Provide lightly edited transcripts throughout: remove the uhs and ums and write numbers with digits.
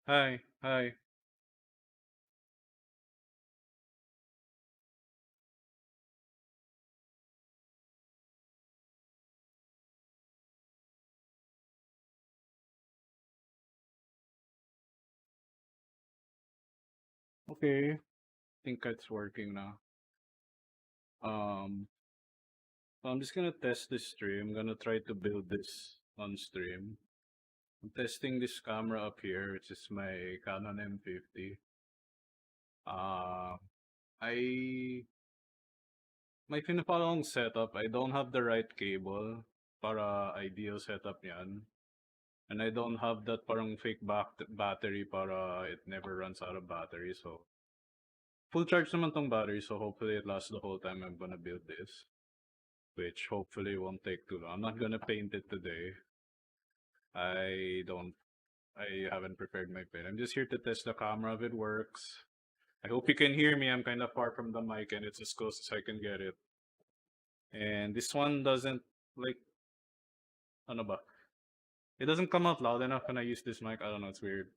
Hi, hi. Okay, think it's working now. Um, so I'm just gonna test this stream. I'm gonna try to build this on stream. I'm testing this camera up here, which is my Canon M50. Uh, I my pinapalong setup. I don't have the right cable para ideal setup yan. And I don't have that parang fake battery para it never runs out of battery. So full charge naman tong battery. So hopefully it lasts the whole time I'm gonna build this. Which hopefully won't take too long. I'm not gonna paint it today. I don't. I haven't prepared my paint. I'm just here to test the camera if it works. I hope you can hear me. I'm kind of far from the mic and it's as close as I can get it. And this one doesn't like ano ba? It doesn't come out loud enough when I use this mic. I don't know. It's weird.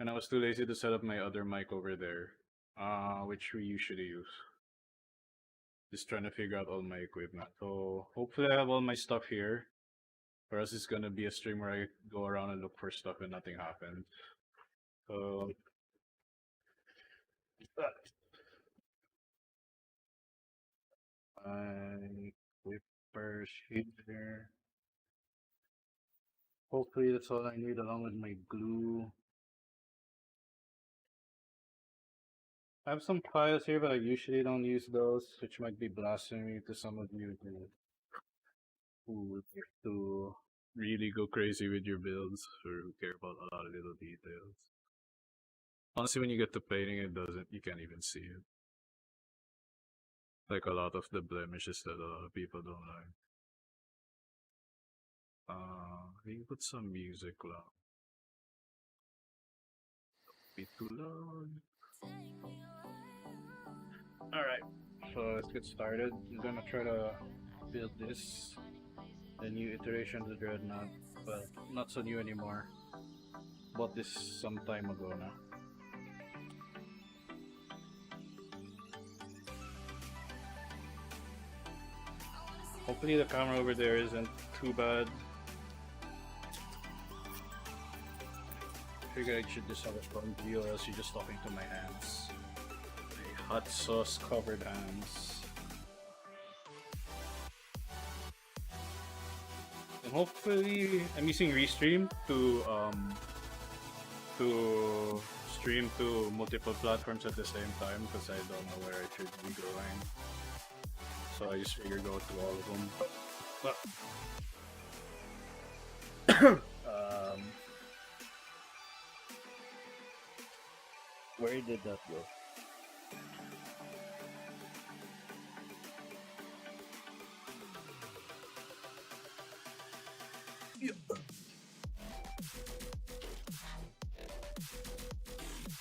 And I was too lazy to set up my other mic over there, which we usually use. Just trying to figure out all my equipment. So hopefully I have all my stuff here. For us, it's gonna be a stream where I go around and look for stuff and nothing happens. So, my clippers here. Hopefully, that's all I need along with my glue. I have some files here, but I usually don't use those, which might be blasphemy to some of you who would like to really go crazy with your builds or who care about a lot of little details. Honestly, when you get to painting, it doesn't. You can't even see it. Like a lot of the blemishes that a lot of people don't like. We can put some music loud. Be too loud. Alright, so let's get started. I'm gonna try to build this, a new iteration of the dreadnought, but not so new anymore. Bought this some time ago now. Hopefully the camera over there isn't too bad. I figured I should just have a front view or else you're just talking to my hands. My hot sauce covered hands. And hopefully I'm using Restream to stream to multiple platforms at the same time because I don't know where I should be going. So I just figured go to all of them. But where did that go?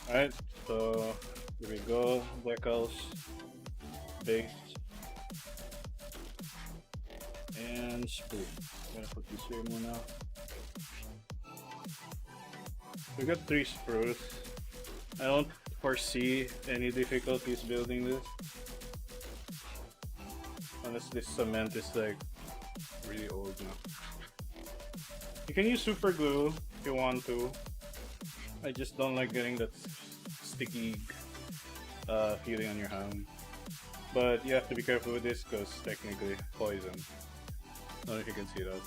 Alright, so here we go. Decals, base, and sprue. I'm gonna put this here now. We got 3 sprues. I don't foresee any difficulties building this. Unless this cement is like really old now. You can use super glue if you want to. I just don't like getting that sticky feeling on your hand. But you have to be careful with this because technically poison. I don't know if you can see that.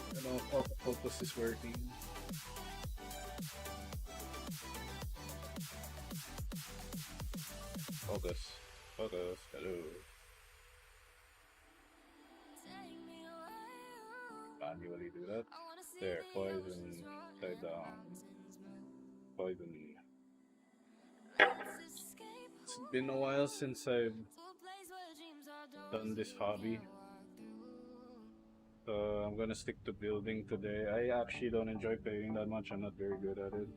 I don't know if autofocus is working. Focus. Focus. Hello. Manually do that. There. Poison. Upside down. Poison. It's been a while since I've done this hobby. So I'm gonna stick to building today. I actually don't enjoy painting that much. I'm not very good at it.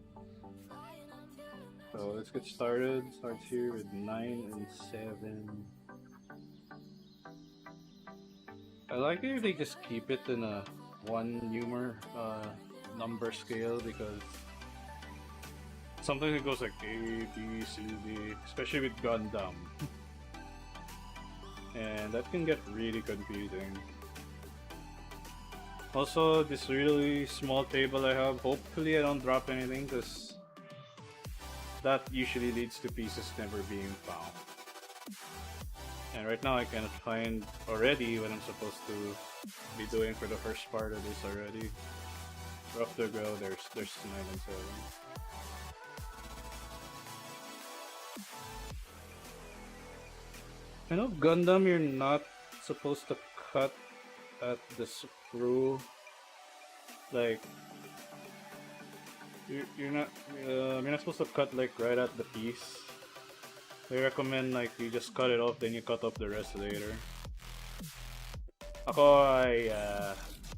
So let's get started. Starts here with 9 and 7. I like it if they just keep it in a one number scale because Sometimes it goes like A, B, C, D, especially with Gundam. And that can get really confusing. Also, this really small table I have, hopefully I don't drop anything because that usually leads to pieces never being found. And right now I cannot find already what I'm supposed to be doing for the first part of this already. Rough to go, there's 9 and 7. I know Gundam you're not supposed to cut at the screw. Like you're not supposed to cut like right at the piece. They recommend like you just cut it off, then you cut off the rest later. Ako, I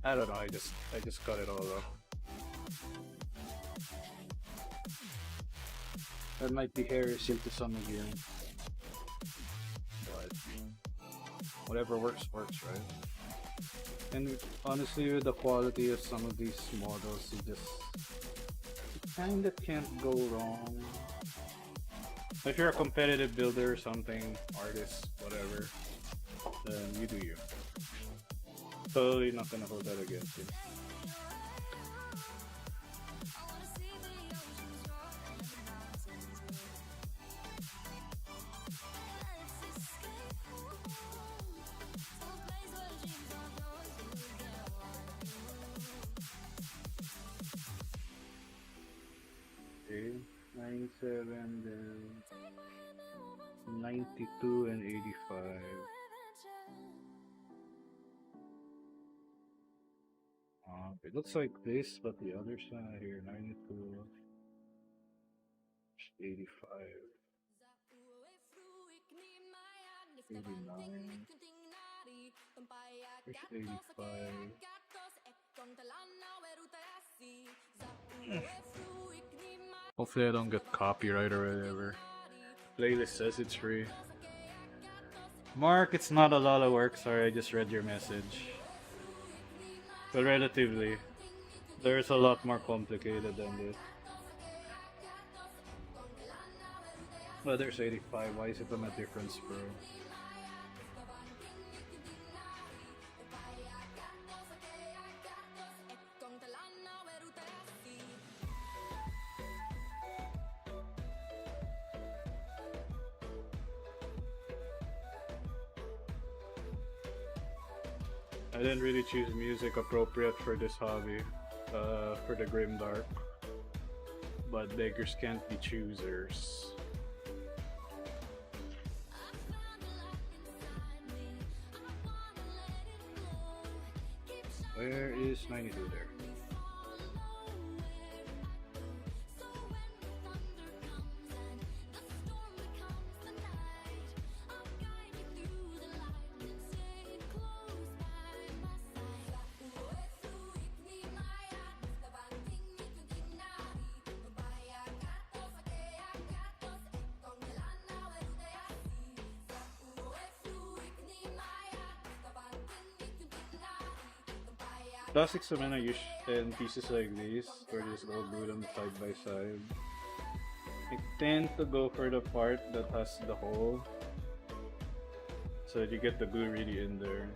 don't know. I just cut it all off. That might be heresy to some of you, but whatever works, right? And honestly, with the quality of some of these models, you kinda can't go wrong. If you're a competitive builder or something, artist, whatever, then you do you. Totally not gonna hold that against you. Okay, 97, then 92 and 85. It looks like this, but the other side here, 92, 85, 89, there's 85. Hopefully I don't get copyright or whatever. Playlist says it's free. Mark, it's not a lot of work, sorry, I just read your message. But relatively, there's a lot more complicated than this. Well, there's 85, why is it on a different screw? I didn't really choose music appropriate for this hobby, for the Grimdark. But beggars can't be choosers. Where is 92 there? Plastic cement I use in pieces like these, where just go glue them side by side. I tend to go for the part that has the hole, so that you get the glue really in there.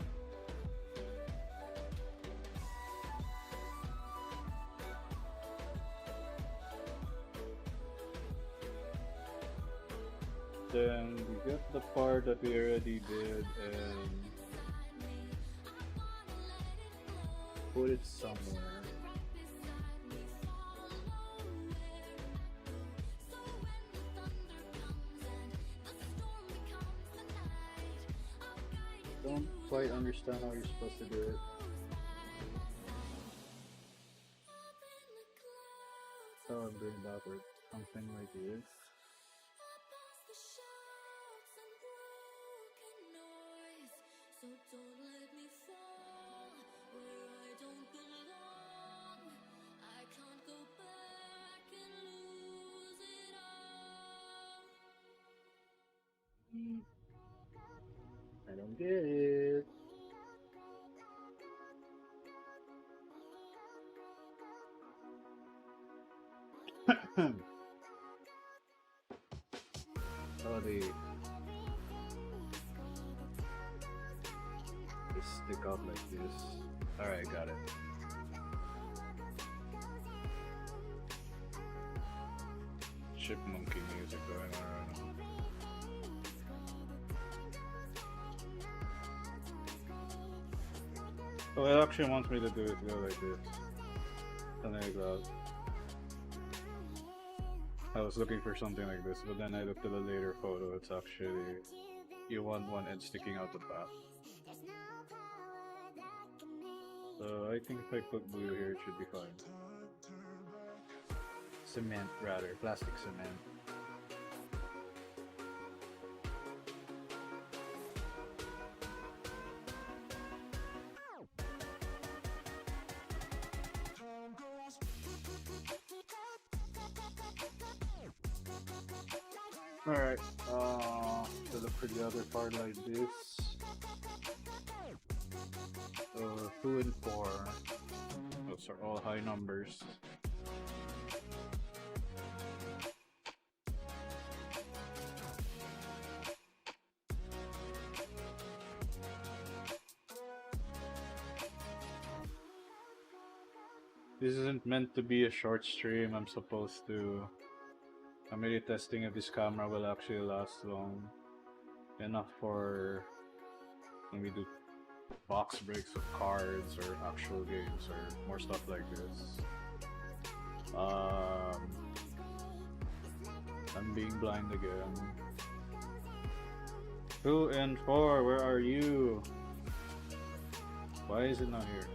Then we get the part that we already did and put it somewhere. Don't quite understand how you're supposed to do it. So I'm doing backwards. Something like this. I don't get it. Oh, they stick out like this. Alright, got it. Chipmunky music going on right now. So it actually wants me to do it go like this. Something like that. I was looking for something like this, but then I looked at the later photo. It's actually you want one end sticking out the back. So I think if I put blue here, it should be fine. Cement, rather, plastic cement. Alright, to look for the other part like this. 2 and 4. Those are all high numbers. This isn't meant to be a short stream. I'm really testing if this camera will actually last long enough for when we do box breaks of cards or actual games or more stuff like this. I'm being blind again. 2 and 4, where are you? Why is it not here?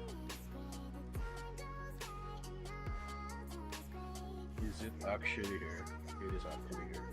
Is it actually here? It is actually here.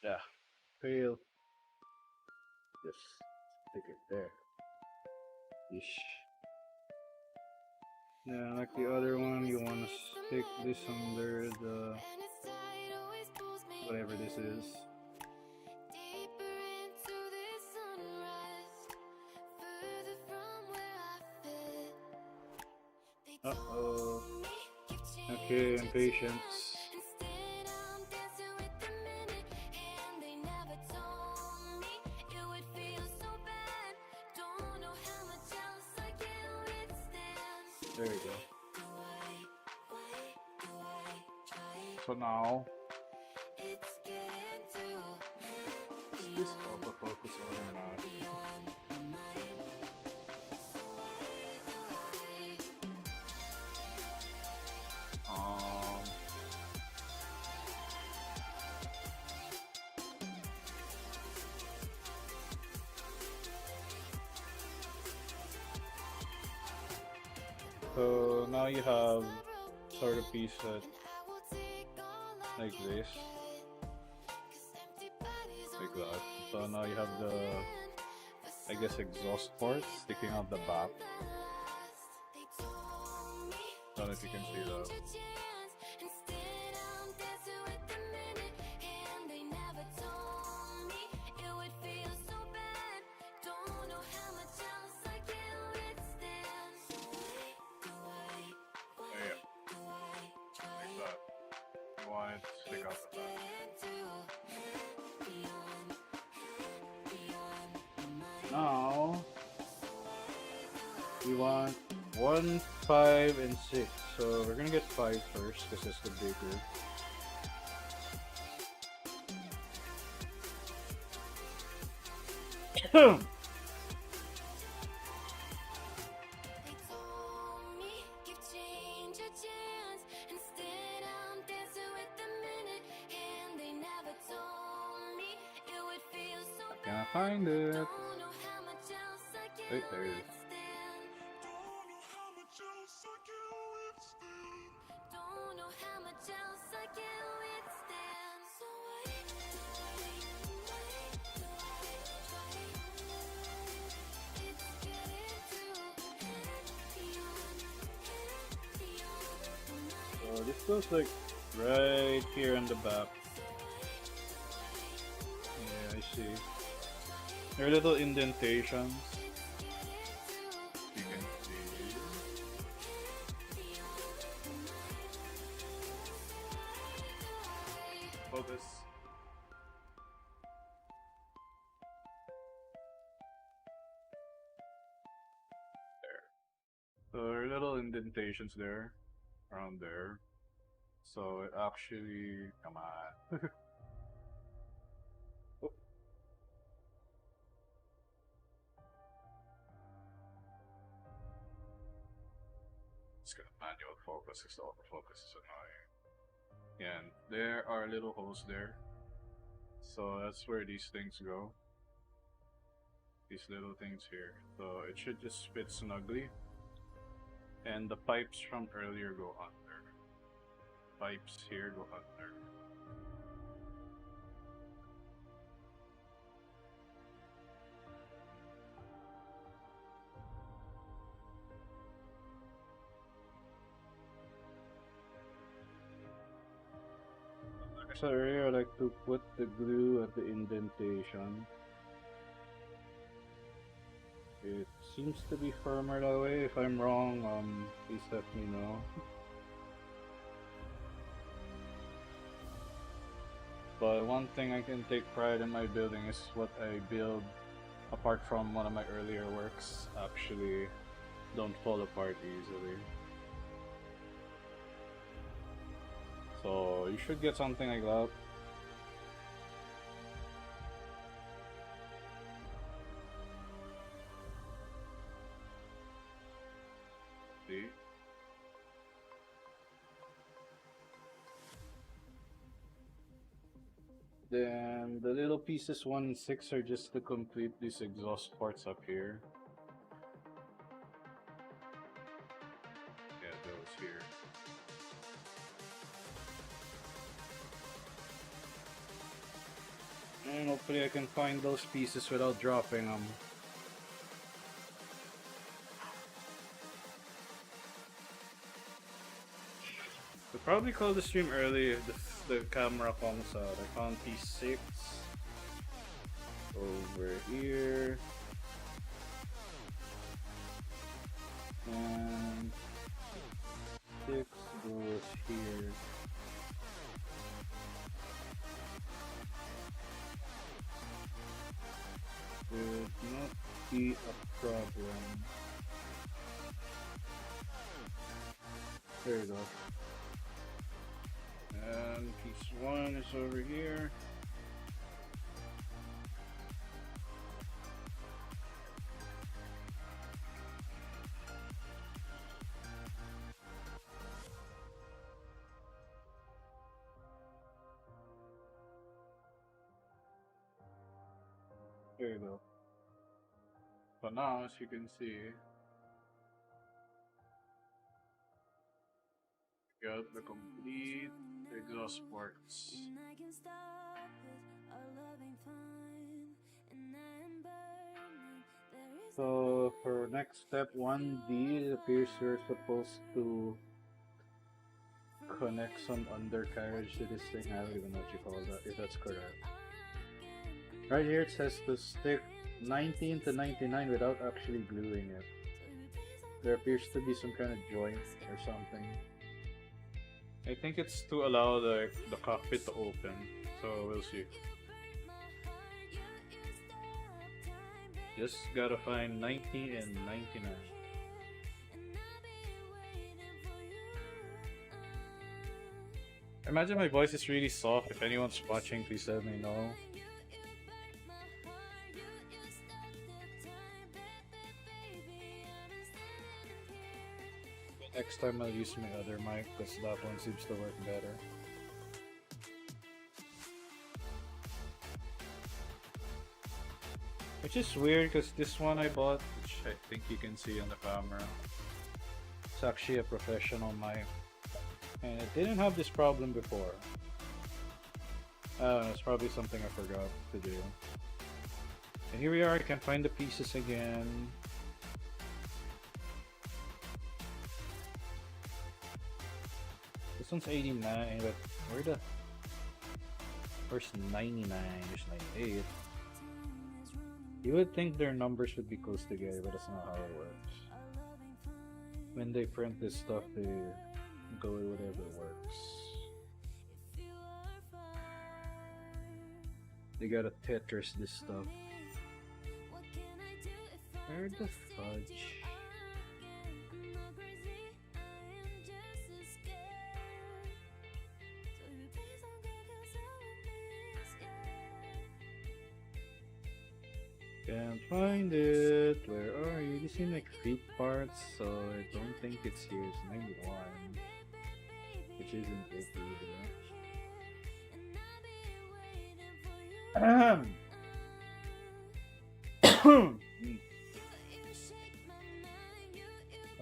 Yeah, fail. Just stick it there. Ish. Yeah, like the other one, you want to stick this under the whatever this is. Uh-oh. Okay, impatience. There we go. So now, is this autofocus or not? So now you have sort of piece that like this, like that. So now you have the, I guess, exhaust port sticking out the back. I don't know if you can see that. Stick out the back. Now we want 1, 5, and 6. So we're gonna get 5 first because it's the bigger. Can I find it? Wait, there it is. So this goes like right here in the back. Yeah, I see. There are little indentations. You can see. Focus. There. So there are little indentations there, around there. So it actually, come on. Oh, it's got manual focus, because autofocus is annoying. Yeah, and there are little holes there. So that's where these things go. These little things here. So it should just fit snugly. And the pipes from earlier go under. Pipes here go under. Like I said earlier, I like to put the glue at the indentation. It seems to be firmer that way. If I'm wrong, please let me know. But one thing I can take pride in my building is what I build, apart from one of my earlier works, actually don't fall apart easily. So you should get something like that. See? Then the little pieces 1 and 6 are just to complete these exhaust ports up here. Yeah, those here. And hopefully I can find those pieces without dropping them. We'll probably call the stream early if the camera comes out. I found piece 6 over here. And 6 goes here. Should not be a problem. There you go. And piece 1 is over here. There you go. But now, as you can see, you got the complete exhaust ports. So for next step 1D, it appears you're supposed to connect some undercarriage to this thing. I don't even know what you call that, if that's correct. Right here it says to stick 19 to 99 without actually gluing it. There appears to be some kind of joint or something. I think it's to allow the cockpit to open, so we'll see. Just gotta find 90 and 99. I imagine my voice is really soft. If anyone's watching, please let me know. time I'll use my other mic because that one seems to work better. Which is weird because this one I bought, which I think you can see on the camera, it's actually a professional mic. And it didn't have this problem before. I don't know, it's probably something I forgot to do. And here we are, I can find the pieces again. This one's 89, but where's 99? There's 98. You would think their numbers would be close together, but that's not how it works. When they print this stuff, they go with whatever works. They gotta Tetris this stuff. Where the fudge? Can't find it. Where are you? These seem like feet parts, so I don't think it's here. It's 91, which isn't it either.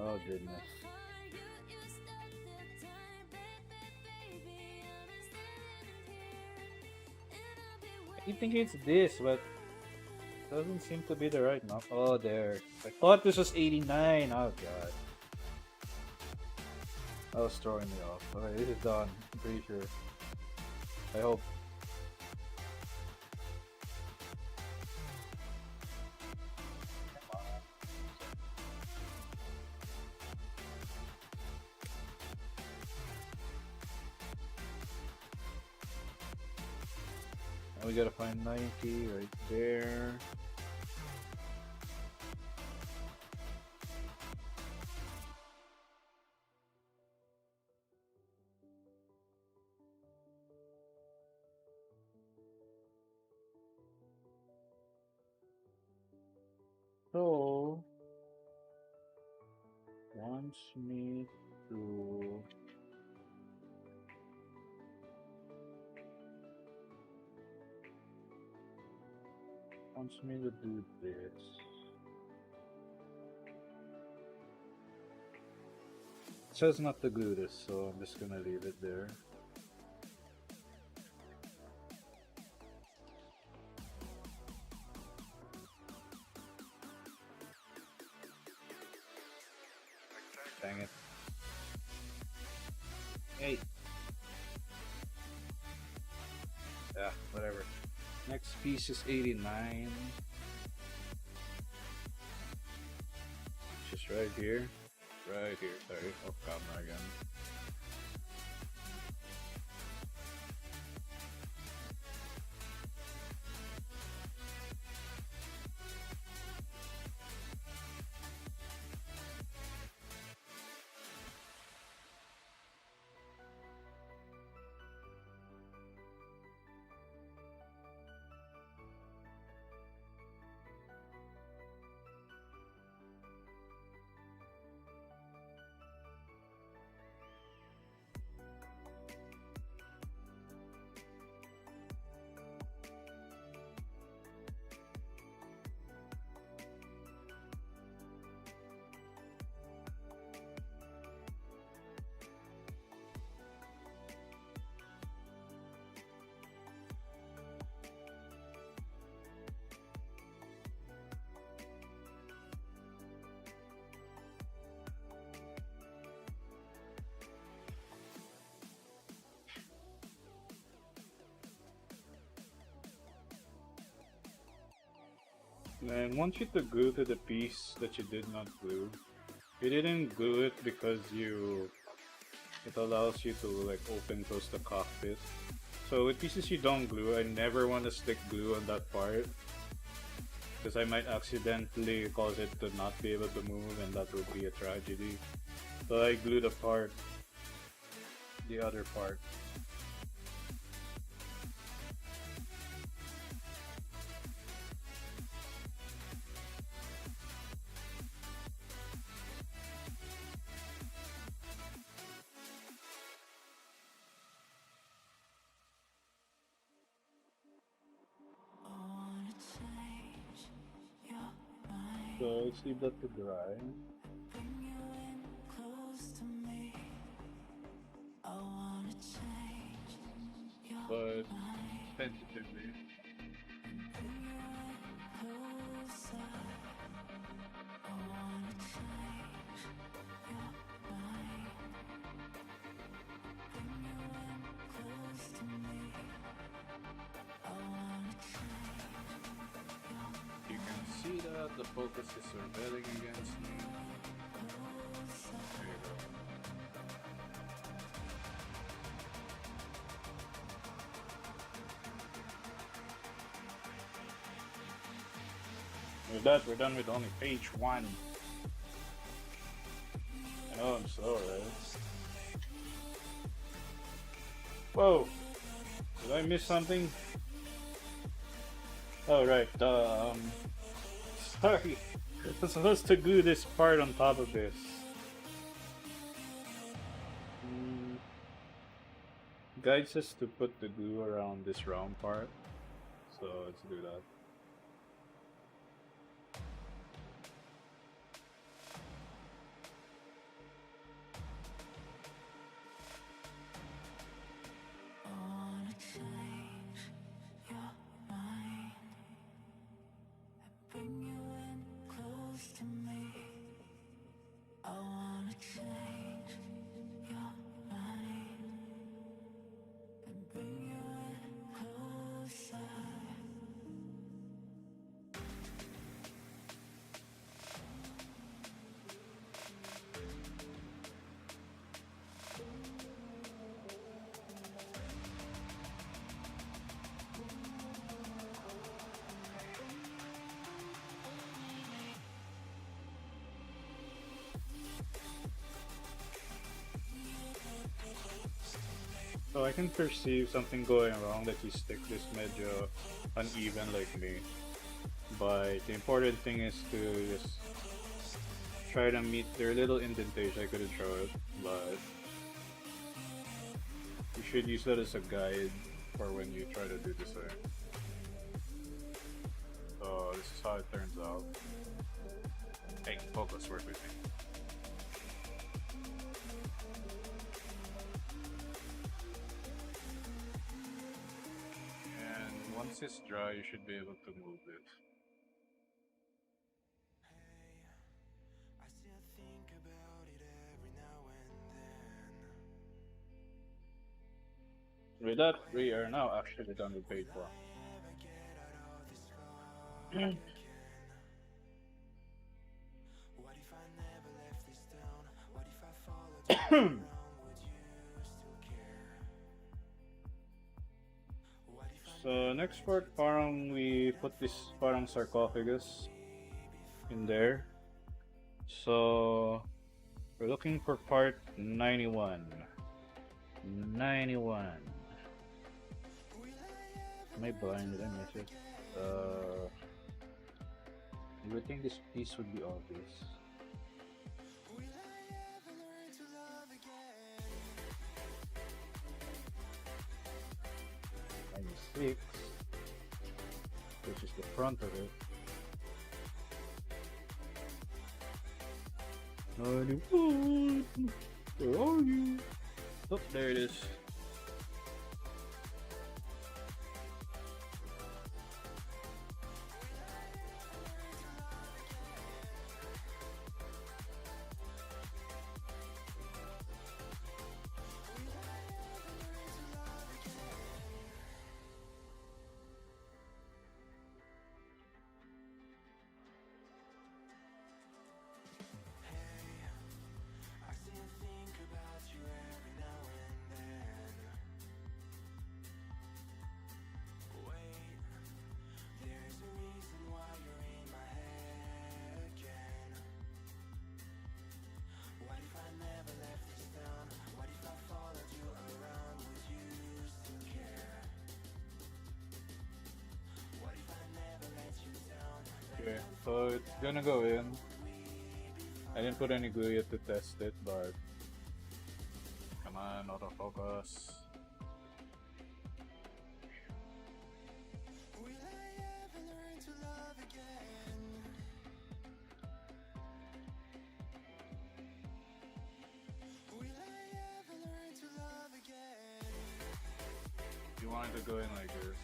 Oh goodness. I think it's this, but doesn't seem to be the right number. Oh, there. I thought this was 89. Oh god. That was throwing me off. Okay, this is done. I'm pretty sure. I hope. Now we gotta find 90 right there. So, wants me to do this. It says not to glue this, so I'm just gonna leave it there. Dang it. Hey. Yeah, whatever. Next piece is 89. Just right here. Right here. Sorry, off camera again. And want you to glue to the piece that you did not glue. You didn't glue it because it allows you to like open close the cockpit. So with pieces you don't glue, I never want to stick glue on that part because I might accidentally cause it to not be able to move, and that would be a tragedy. So I glue the other part. So let's leave that to dry. But tentatively. You can see that the focus is rebelling against me. There you go. With that, we're done with only page 1. I know I'm slow, right? Whoa! Did I miss something? Oh, right. Sorry. I'm supposed to glue this part on top of this. Guide says to put the glue around this round part. So let's do that. So I can perceive something going wrong that you stick this medyo uneven like me. But the important thing is to just try to meet their little indentation. I couldn't show it, but you should use that as a guide for when you try to do this way. So this is how it turns out. Hey, focus, work with me. Once it's dry, you should be able to move it. With that, we are now actually done with page 4. So next part, parang we put this parang sarcophagus in there. So we're looking for part 91. 91. Am I blind? Did I miss it? You would think this piece would be obvious. 96, which is the front of it. 91, where are you? Oh, there it is. Okay, so it's gonna go in. I didn't put any glue yet to test it, but come on, autofocus. you want it to go in like this.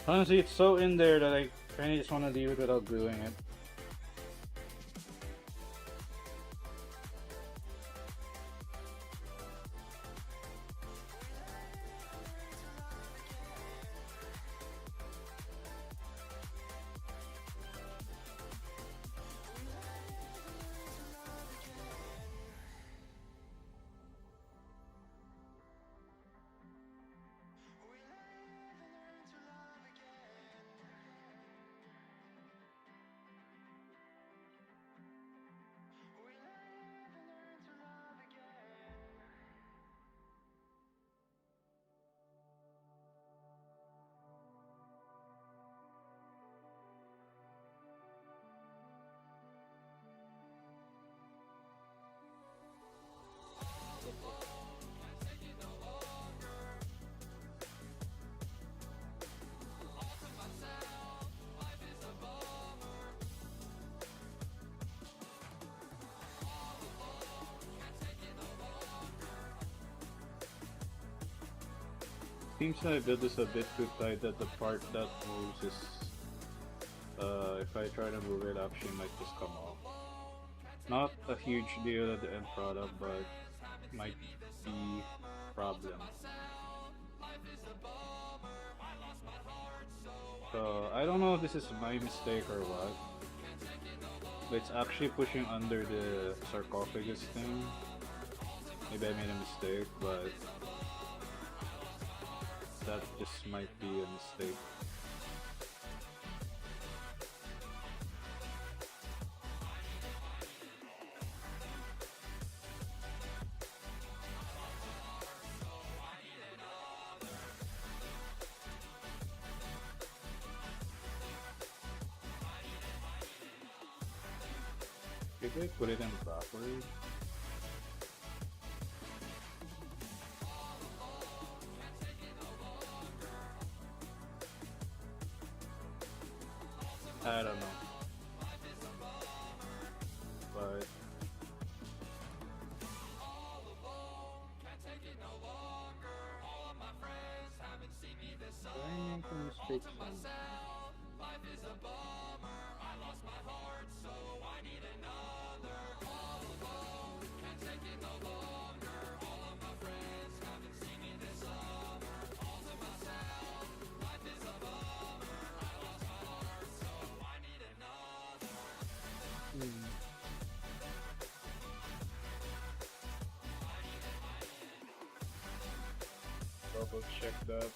Honestly, it's so in there that I kind of just want to leave it without gluing it. Seems that I built this a bit too tight that the part that moves is, if I try to move it, actually might just come off. Not a huge deal at the end product, but might be a problem. So I don't know if this is my mistake or what, but it's actually pushing under the sarcophagus thing. Maybe I made a mistake, but that just might be a mistake. Maybe I put it in backwards. I don't know. But I make a mistake somewhere. Double check that.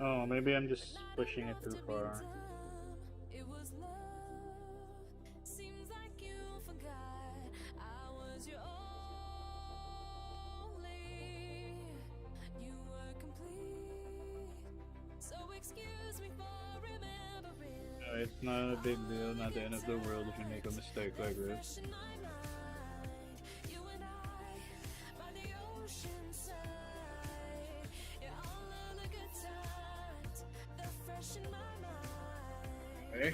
Oh, maybe I'm just pushing it too far. It's not a big deal, not the end of the world if you make a mistake like this. Okay.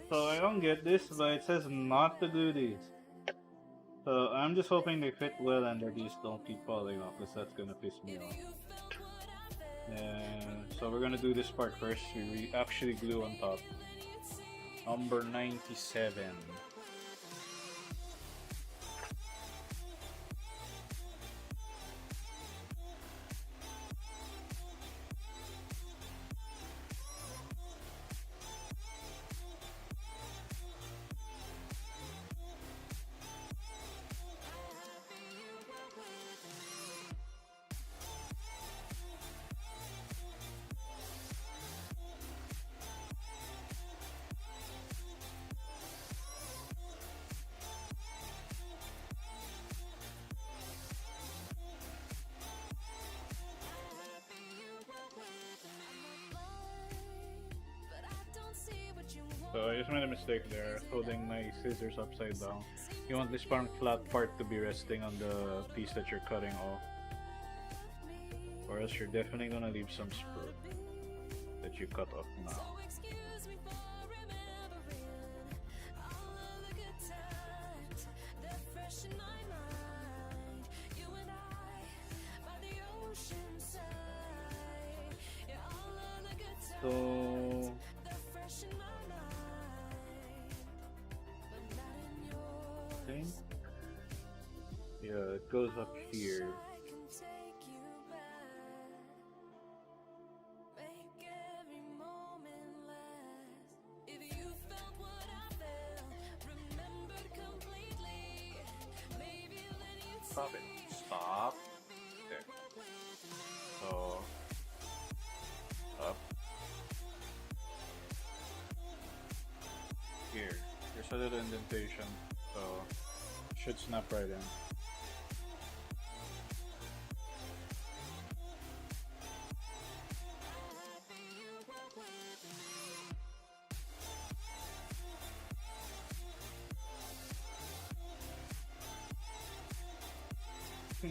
So I don't get this, but it says not to do these. So I'm just hoping they fit well and that these don't keep falling off, because that's gonna piss me off. And so we're gonna do this part first. We actually glue on top. Number 97. So I just made a mistake there, holding my scissors upside down. You want this flat part to be resting on the piece that you're cutting off. Or else you're definitely gonna leave some sprue that you cut off now. So I think, yeah, it goes up here. Stop it. Stop. Okay. So up. Here. There's a little indentation. So it should snap right in.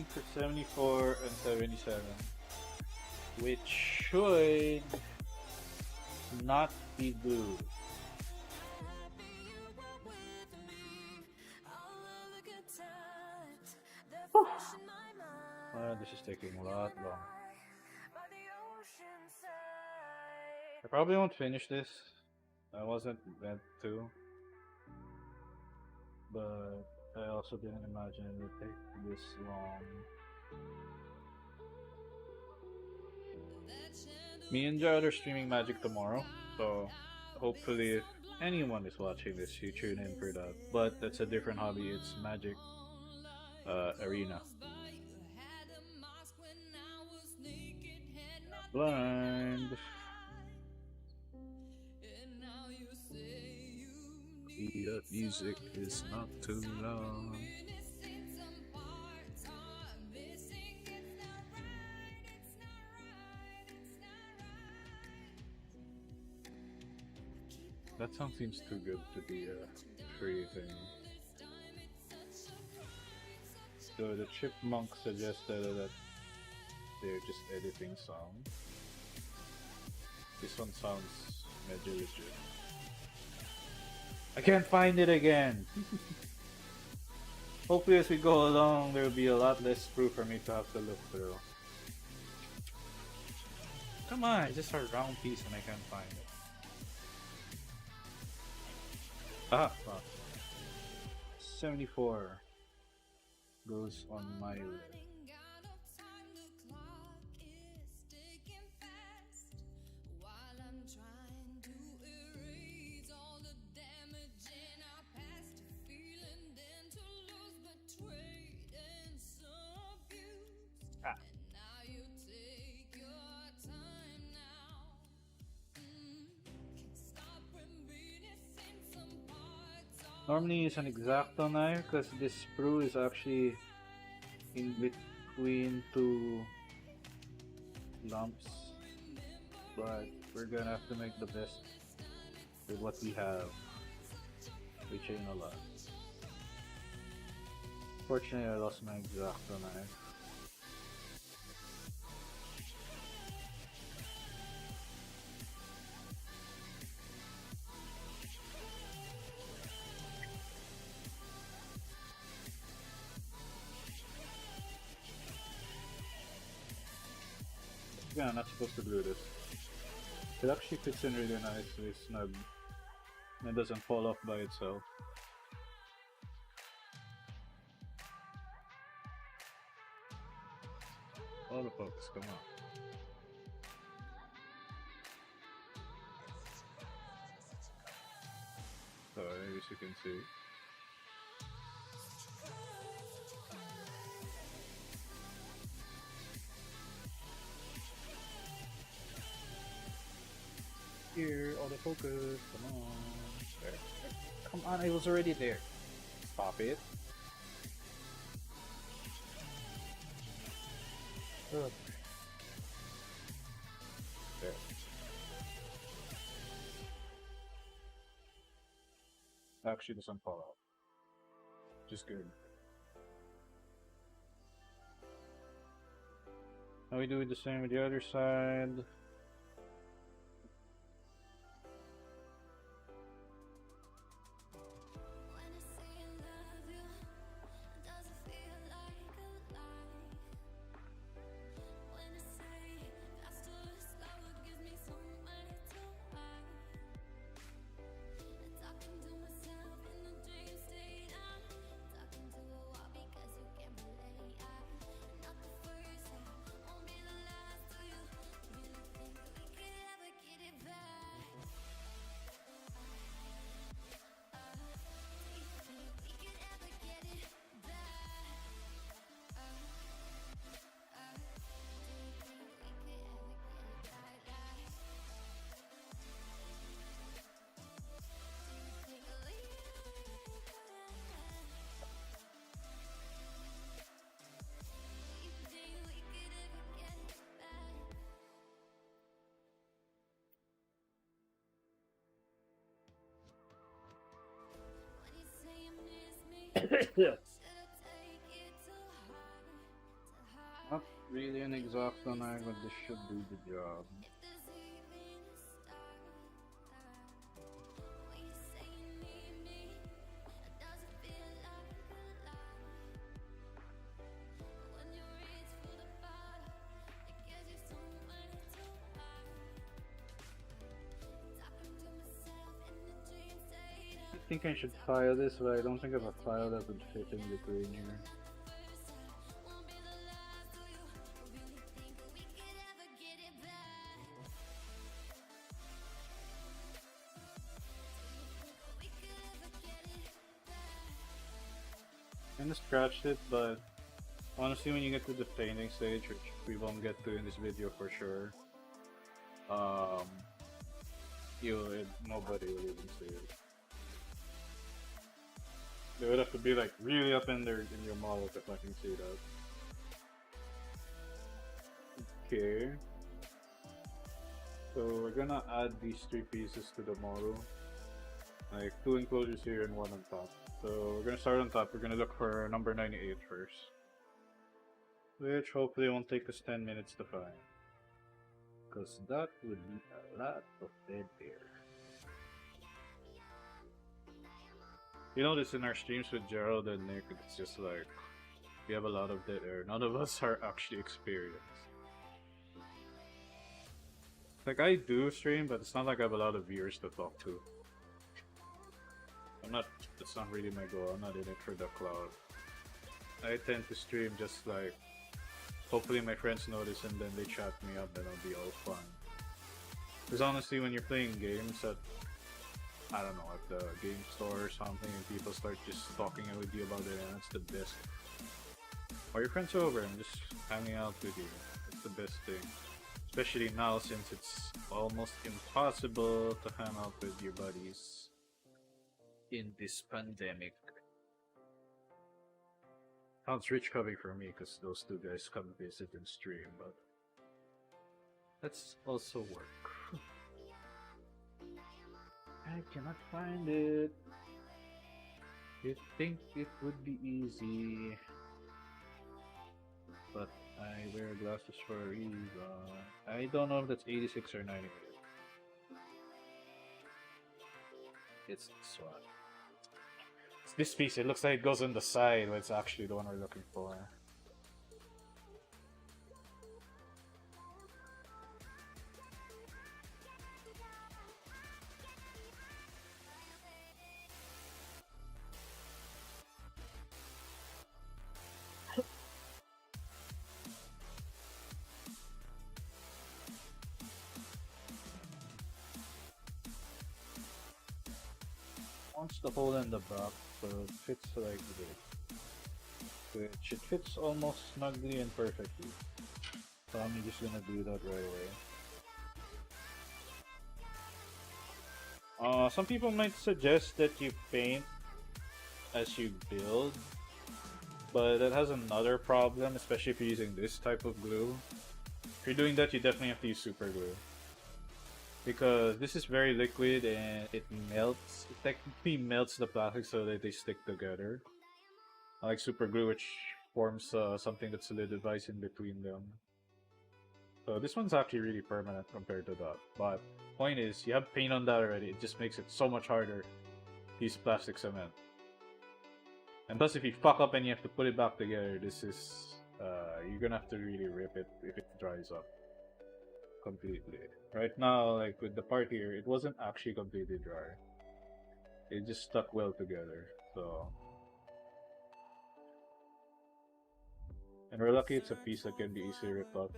For 74 and 77, which should not be blue. This is taking a lot long. I probably won't finish this. I wasn't meant to, but I also didn't imagine it would take this long. Me and Jared are streaming Magic tomorrow, so hopefully if anyone is watching this, you tune in for that. But that's a different hobby, it's Magic Arena. Blind. The music is not too long. That song seems too good to be a free thing. So the Chipmunks suggested that they're just editing songs. This one sounds major legit. I can't find it again! Hopefully as we go along there will be a lot less proof for me to have to look through. Come on, it's just a round piece and I can't find it. Ah, well. 74 goes on my list. Normally use an X-Acto knife because this sprue is actually in between two lumps, but we're gonna have to make the best with what we have. We chain a lot. Fortunately, I lost my X-Acto knife. Yeah, I'm not supposed to glue this. It actually fits in really nicely, snug. And it doesn't fall off by itself. Autofocus, come on. So, as you can see. Here, autofocus, come on. There. Come on, it was already there. Stop it. Ugh. There. actually doesn't fall out. Which is good. Now we do the same with the other side. Yeah. Not really an exact eye, but this should do the job. I think I should file this, but I don't think I have a file that would fit in between here. I kinda scratched it, but honestly when you get to the painting stage, which we won't get to in this video for sure, nobody will even see it. They would have to be like really up in there in your model to fucking see that. Okay. So we're gonna add these 3 pieces to the model. Like 2 enclosures here and 1 on top. So we're gonna start on top. We're gonna look for number 98 first. Which hopefully won't take us 10 minutes to find. Because that would be a lot of dead air. You know this in our streams with Gerald and Nick, it's just like, we have a lot of dead air. None of us are actually experienced. Like, I do stream, but it's not like I have a lot of viewers to talk to. That's not really my goal, I'm not in it for the cloud. I tend to stream just like, hopefully my friends notice and then they chat me up and I'll be all fun. Because honestly, when you're playing games at, I don't know, at the game store or something and people start just talking with you about it, and that's the best. Or your friends over and just hanging out with you, it's the best thing. Especially now since it's almost impossible to hang out with your buddies in this pandemic. Sounds rich coming from me because those 2 guys come visit and stream, but let's also work. I cannot find it. You'd think it would be easy, but I wear glasses for a reason. I don't know if that's 86 or 98. It's this one. It's this piece. It looks like it goes on the side, but it's actually the one we're looking for. Wants the hole in the back, so it fits like this. Which it fits almost snugly and perfectly. So I'm just gonna do that right away. Some people might suggest that you paint as you build, but that has another problem, especially if you're using this type of glue. If you're doing that, you definitely have to use super glue. because this is very liquid and it melts. It technically melts the plastic so that they stick together. Unlike super glue, which forms something that solidifies in between them. So this one's actually really permanent compared to that. But point is, you have paint on that already. It just makes it so much harder to use plastic cement. And plus, if you fuck up and you have to put it back together, this is you're gonna have to really rip it if it dries up completely. Right now, like with the part here, it wasn't actually completely dry. It just stuck well together. So, and we're lucky it's a piece that can be easily ripped up.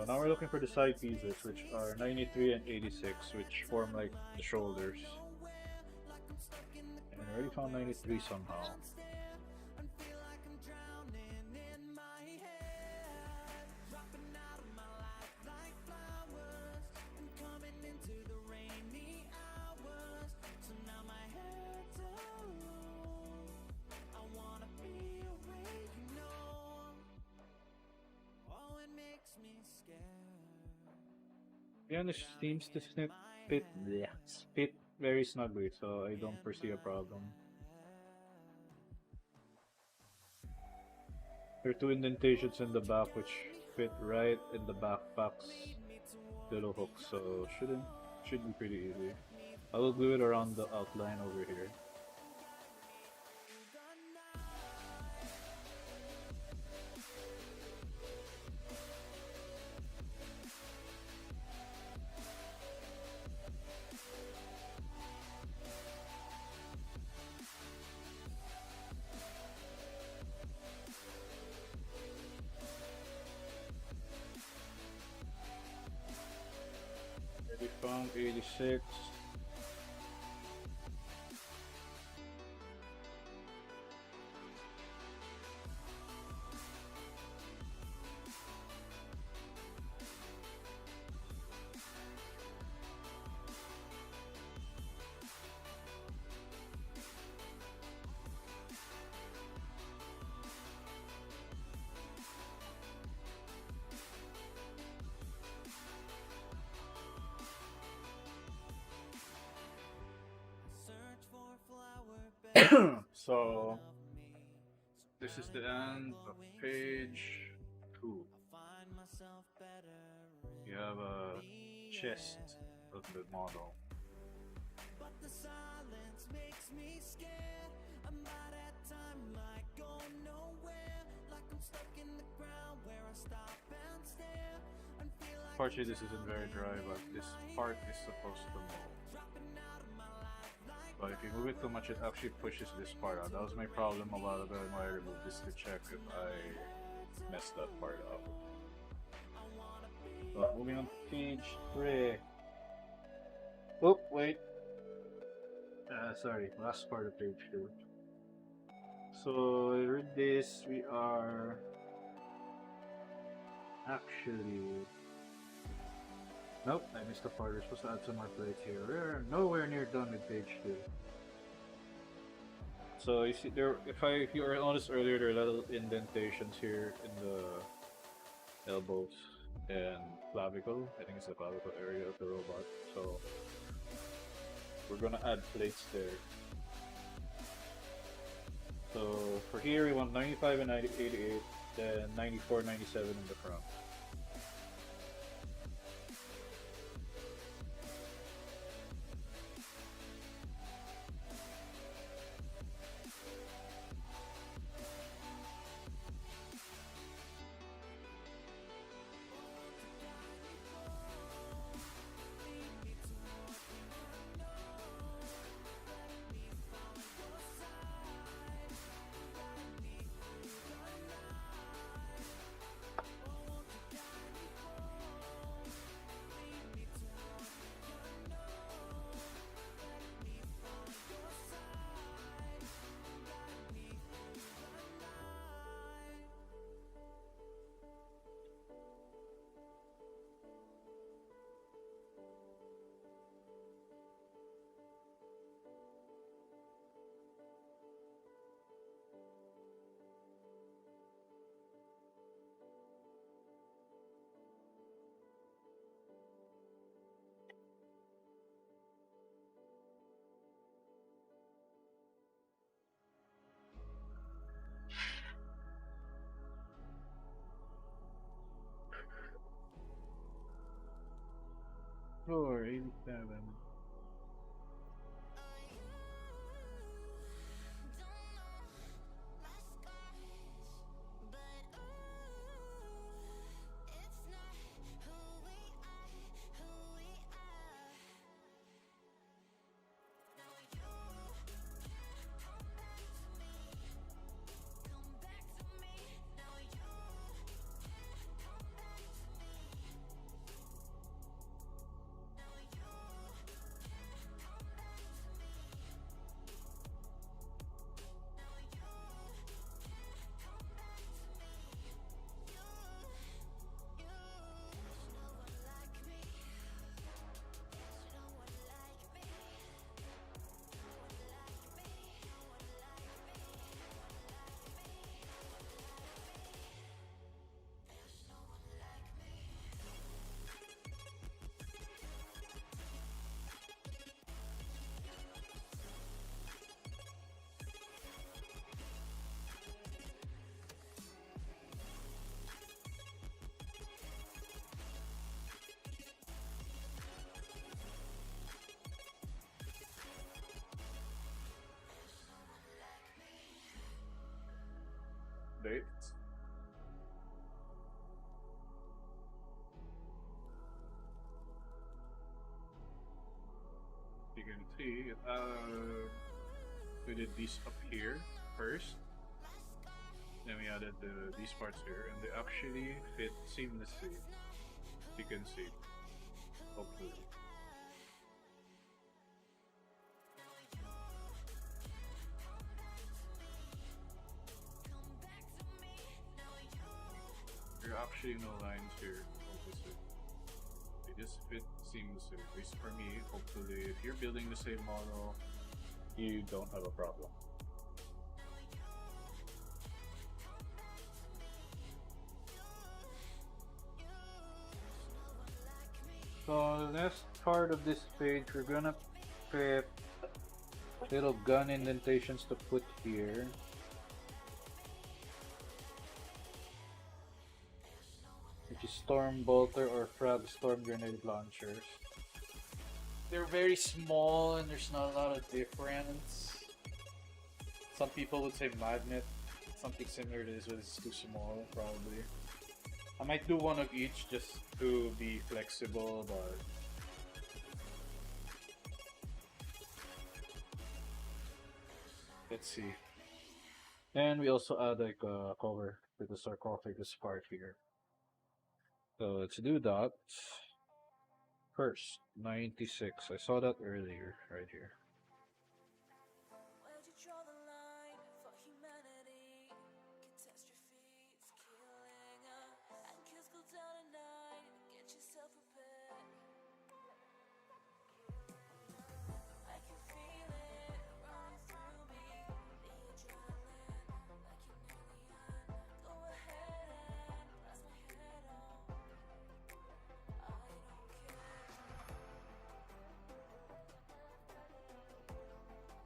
Now we're looking for the side pieces, which are 93 and 86, which form like the shoulders. And I already found 93 somehow. Yeah, this seems to fit, bleh, fit very snugly, so I don't foresee a problem. There are two indentations in the back which fit right in the backpack's little hook, so should be pretty easy. I will glue it around the outline over here. Already found 86. So this is the end of page 2. You have a chest of the model. Unfortunately, this isn't very dry, but this part is supposed to mold. But if you move it too much, it actually pushes this part out. That was my problem a while ago, and why I removed this to check if I messed that part up. But moving on to page 3. Oh, wait. Sorry, last part of page 2. So, I read this, we are actually... Nope, I missed a part. We're supposed to add some more plates here. We're nowhere near done with page 2. So you see there, if you noticed earlier, there are little indentations here in the elbows and clavicle. I think it's the clavicle area of the robot. So we're gonna add plates there. So for here, we want 95 and 88, then 94, 97 in the front. floor, 87. Date. You can see, we did these up here first, then we added these parts here, and they actually fit seamlessly. You can see, hopefully. There are actually no lines here, obviously. They just fit seamlessly, at least for me. Hopefully, if you're building the same model, you don't have a problem. So the next part of this page, we're gonna pick little gun indentations to put here. Which is storm bolter or frag storm grenade launchers. They're very small and there's not a lot of difference. Some people would say magnet, something similar to this, but it's too small probably. I might do one of each just to be flexible, but let's see. And we also add like a cover with the sarcophagus part here. So let's do that. First, 96. I saw that earlier, right here.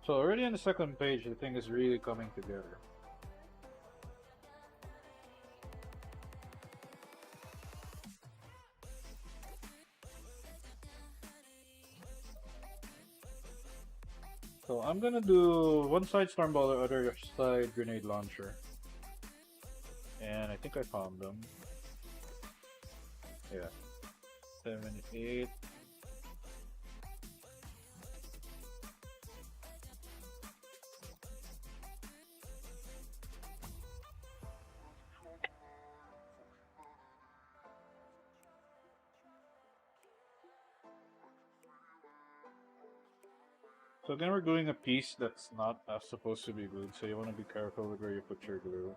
So already on the second page, the thing is really coming together. So I'm gonna do one side stormballer, other side grenade launcher. And I think I found them. Yeah. 7, 8. So again, we're doing a piece that's not supposed to be glued, so you want to be careful with where you put your glue.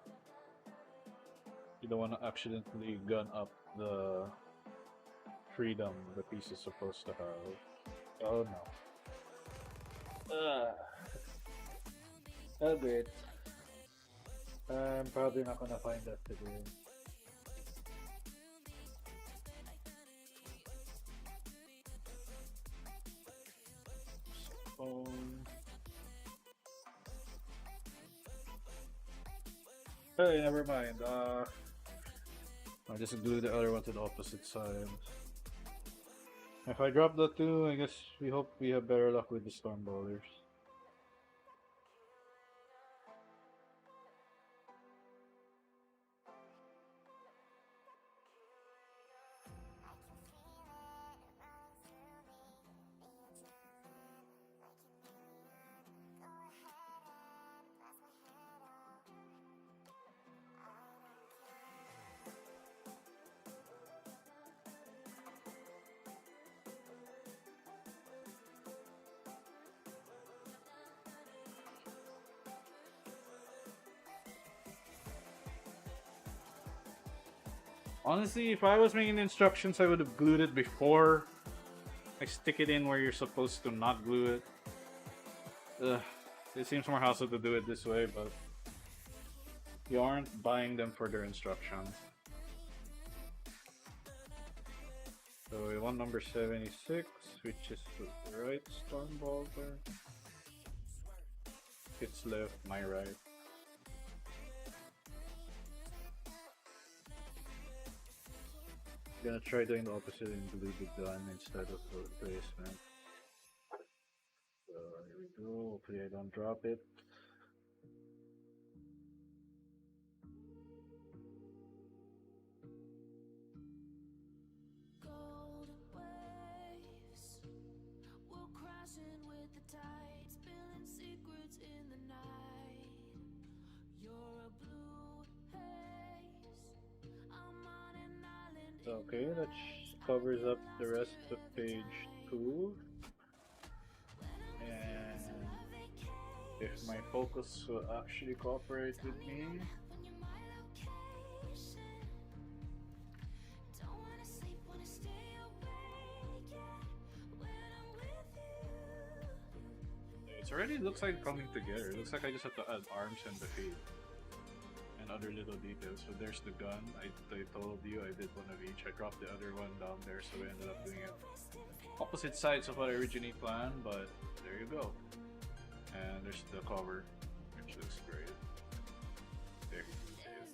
You don't want to accidentally gun up the freedom the piece is supposed to have. Oh no. Oh great. I'm probably not gonna find that today. Hey, never mind. I'll just do the other one to the opposite side. If I drop the 2, I guess we hope we have better luck with the storm bowlers. Honestly, if I was making the instructions, I would have glued it before I stick it in where you're supposed to not glue it. Ugh, it seems more hassle to do it this way, but you aren't buying them for their instructions. So we want number 76, which is the right storm bolter. It's left, my right. Gonna try doing the opposite and glue the gun instead of the replacement. So here we go. Hopefully I don't drop it. Okay, that covers up the rest of page 2. And if my focus will actually cooperate with me. It already looks like coming together. It looks like I just have to add arms and the feet. Other little details. So there's the gun. I told you I did one of each. I dropped the other one down there, so we ended up doing it opposite sides of what I originally planned, but there you go. And there's the cover, which looks great. There you can see it.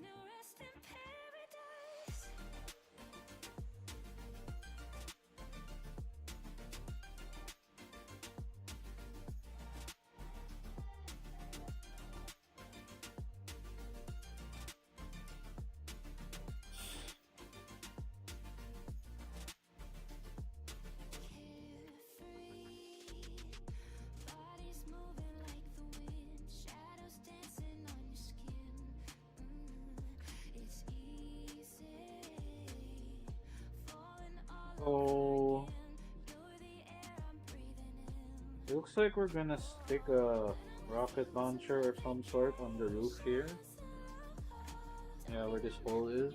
So looks like we're gonna stick a rocket launcher or some sort on the roof here. Yeah, where this hole is.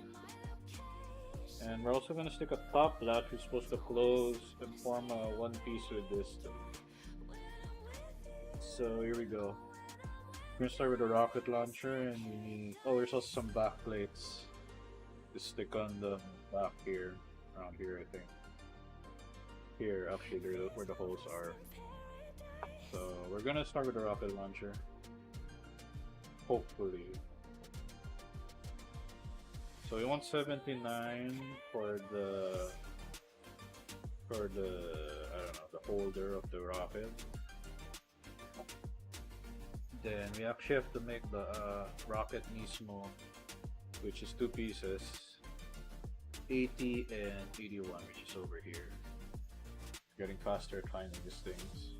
And we're also gonna stick a top latch which is supposed to close and form a one piece with this. So here we go. We're gonna start with a rocket launcher, and we need. Oh, there's also some back plates to stick on the back here, around here, I think. Here, actually, where the holes are. So we're gonna start with the rocket launcher. Hopefully. So we want 79 for the I don't know, the holder of the rocket. Then we actually have to make the rocket mismo, which is 2 pieces, 80 and 81, which is over here. Getting faster at finding these things.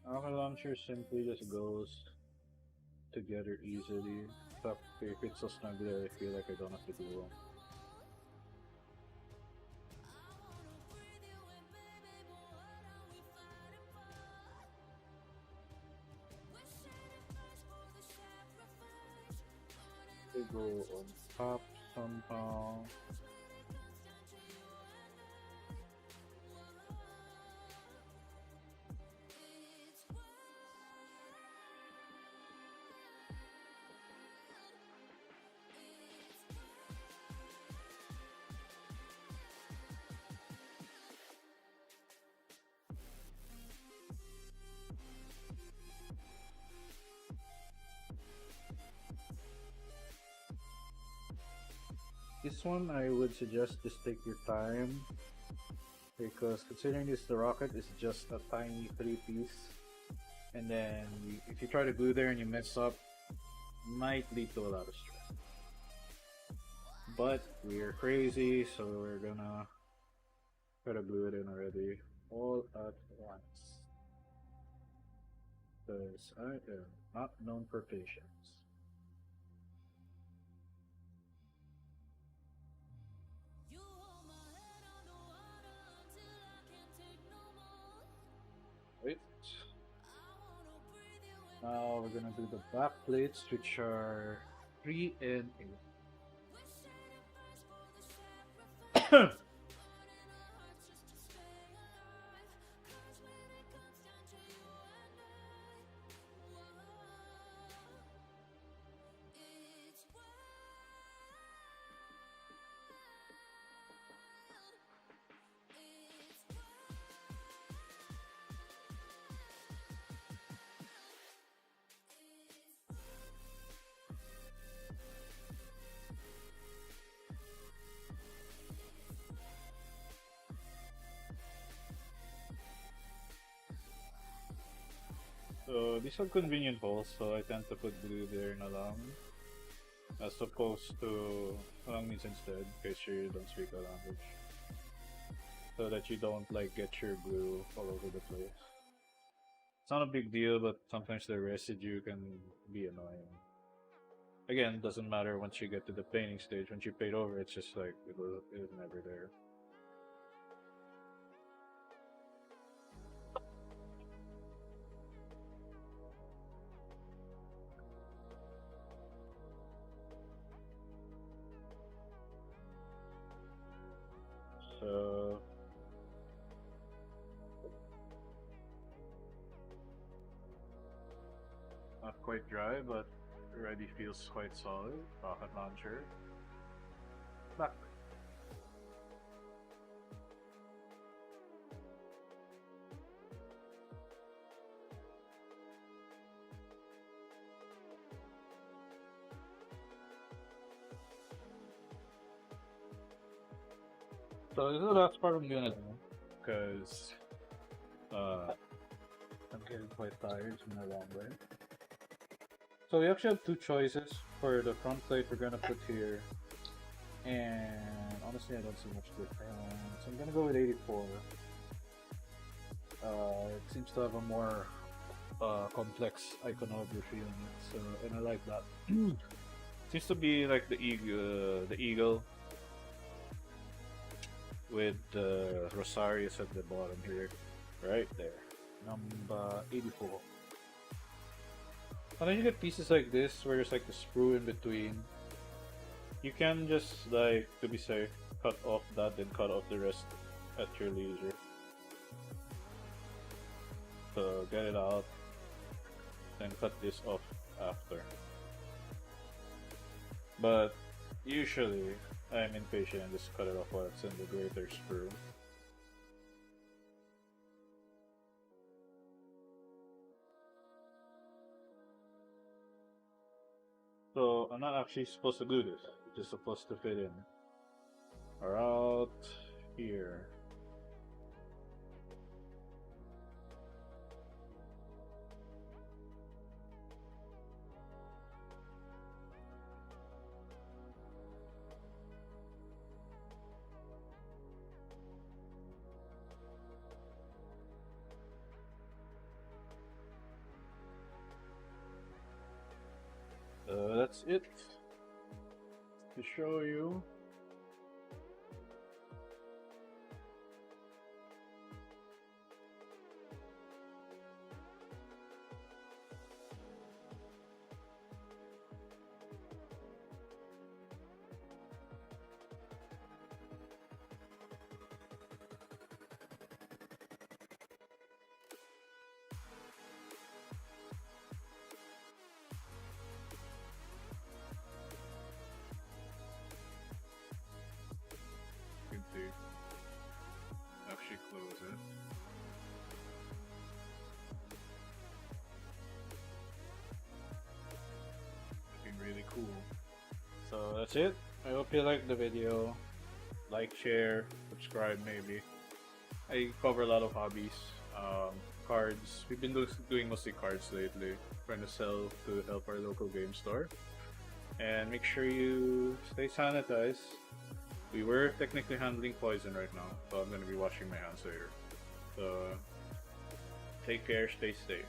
Rocket launcher simply just goes together easily. Except if it's so snug there, I feel like I don't have to do one. They go on top somehow. This one I would suggest just take your time, because considering this the rocket is just a tiny 3-piece, and then if you try to glue there and you mess up, might lead to a lot of stress. But we're crazy, so we're gonna try to glue it in already all at once, because I am not known for patience. Wait. Now we're gonna do the back plates, which are 3 and 8. So these are convenient holes, so I tend to put glue there na lang, as opposed to means instead, in case you don't speak the language, so that you don't like get your glue all over the place. It's not a big deal, but sometimes the residue can be annoying. Again, doesn't matter once you get to the painting stage. Once you paint over, it's just like it was never there. So not quite dry, but already feels quite solid. Rocket launcher. Back. So this is the last part I'm gonna do, because I'm getting quite tired. It's been a long way. So we actually have two choices for the front plate we're gonna put here, and honestly I don't see much difference. So I'm gonna go with 84. It seems to have a more complex iconography on it, so, and I like that. Seems to be like the eagle with the Rosarius at the bottom here, right there, number 84. And then you get pieces like this where there's like the sprue in between. You can just, like, to be safe, cut off that and cut off the rest at your leisure. So get it out, then cut this off after. But usually I'm impatient and just cut it off while it's in the greater sprue. So I'm not actually supposed to do this, it's just supposed to fit in around here. That's it to show you. To actually close it. Looking really cool. So that's it. I hope you liked the video. Like, share, subscribe maybe. I cover a lot of hobbies. Cards. We've been doing mostly cards lately. Trying to sell to help our local game store. And make sure you stay sanitized. We were technically handling poison right now, so I'm gonna be washing my hands later. So take care, stay safe.